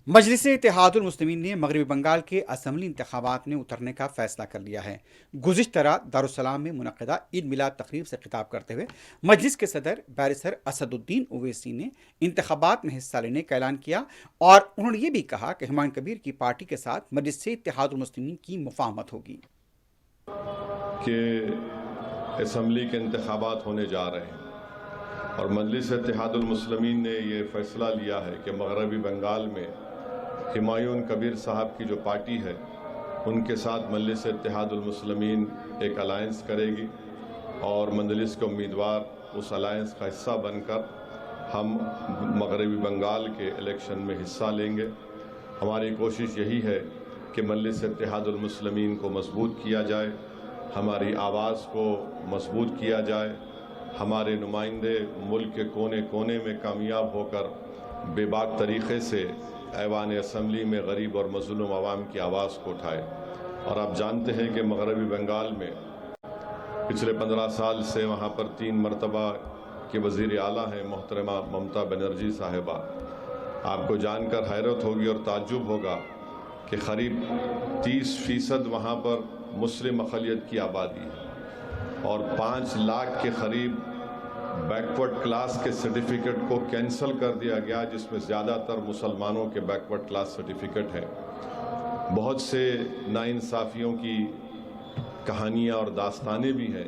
مجلس اتحاد المسلمین نے مغربی بنگال کے اسمبلی انتخابات میں اترنے کا فیصلہ کر لیا ہے۔ گزشتہ رات دارالسلام میں منعقدہ عید میلاد تقریب سے خطاب کرتے ہوئے مجلس کے صدر بیرسٹر اسد الدین اویسی نے انتخابات میں حصہ لینے کا اعلان کیا، اور انہوں نے یہ بھی کہا کہ ہمایوں کبیر کی پارٹی کے ساتھ مجلس سے اتحاد المسلمین کی مفاہمت ہوگی کہ اسمبلی کے انتخابات ہونے جا رہے ہیں اور مجلس اتحاد المسلمین نے یہ فیصلہ لیا ہے کہ مغربی بنگال میں ہمایوں کبیر صاحب کی جو پارٹی ہے ان کے ساتھ مجلس اتحاد المسلمین ایک الائنس کرے گی، اور مجلس کے امیدوار اس الائنس کا حصہ بن کر ہم مغربی بنگال کے الیکشن میں حصہ لیں گے۔ ہماری کوشش یہی ہے کہ مجلس اتحاد المسلمین کو مضبوط کیا جائے، ہماری آواز کو مضبوط کیا جائے، ہمارے نمائندے ملک کے کونے کونے میں کامیاب ہو کر بے باک طریقے سے ایوان اسمبلی میں غریب اور مظلوم عوام کی آواز کو اٹھائے۔ اور آپ جانتے ہیں کہ مغربی بنگال میں پچھلے 15 سال سے وہاں پر 3 مرتبہ کے وزیر اعلیٰ ہیں محترمہ ممتا بنرجی صاحبہ۔ آپ کو جان کر حیرت ہوگی اور تعجب ہوگا کہ قریب 30% وہاں پر مسلم اقلیت کی آبادی ہے، اور 5 لاکھ کے قریب بیکورڈ کلاس کے سرٹیفکیٹ کو کینسل کر دیا گیا، جس میں زیادہ تر مسلمانوں کے بیکورڈ کلاس سرٹیفکیٹ ہیں۔ بہت سے ناانصافیوں کی کہانیاں اور داستانیں بھی ہیں،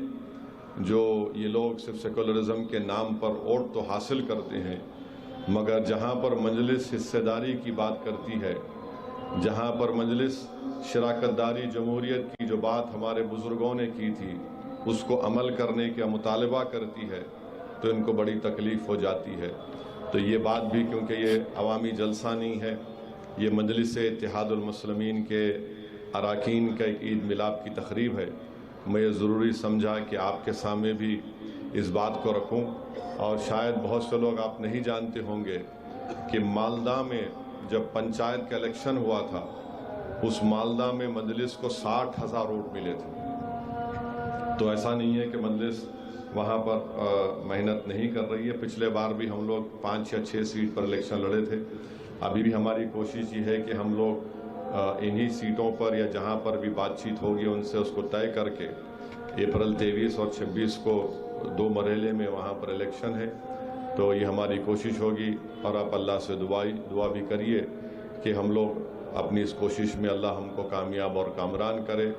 جو یہ لوگ صرف سیکولرزم کے نام پر ووٹ تو حاصل کرتے ہیں، مگر جہاں پر مجلس حصہ داری کی بات کرتی ہے، جہاں پر مجلس شراکت داری جمہوریت کی جو بات ہمارے بزرگوں نے کی تھی اس کو عمل کرنے کا مطالبہ کرتی ہے، تو ان کو بڑی تکلیف ہو جاتی ہے۔ تو یہ بات بھی، کیونکہ یہ عوامی جلسہ نہیں ہے، یہ مجلس اتحاد المسلمین کے اراکین کا ایک عید میلاد کی تقریب ہے، میں یہ ضروری سمجھا کہ آپ کے سامنے بھی اس بات کو رکھوں۔ اور شاید بہت سے لوگ آپ نہیں جانتے ہوں گے کہ مالدہ میں جب پنچایت کا الیکشن ہوا تھا، اس مالدہ میں مجلس کو 60,000 ووٹ ملے تھے۔ تو ایسا نہیں ہے کہ مجلس وہاں پر محنت نہیں کر رہی ہے۔ پچھلے بار بھی ہم لوگ 5 یا 6 سیٹ پر الیکشن لڑے تھے۔ ابھی بھی ہماری کوشش یہ ہے کہ ہم لوگ انہی سیٹوں پر یا جہاں پر بھی بات چیت ہوگی ان سے اس کو طے کر کے اپریل 23 اور 26 کو 2 مرحلے میں وہاں پر الیکشن ہے، تو یہ ہماری کوشش ہوگی۔ اور آپ اللہ سے دعا بھی کریے کہ ہم لوگ اپنی اس کوشش میں اللہ ہم کو کامیاب اور کامران کرے۔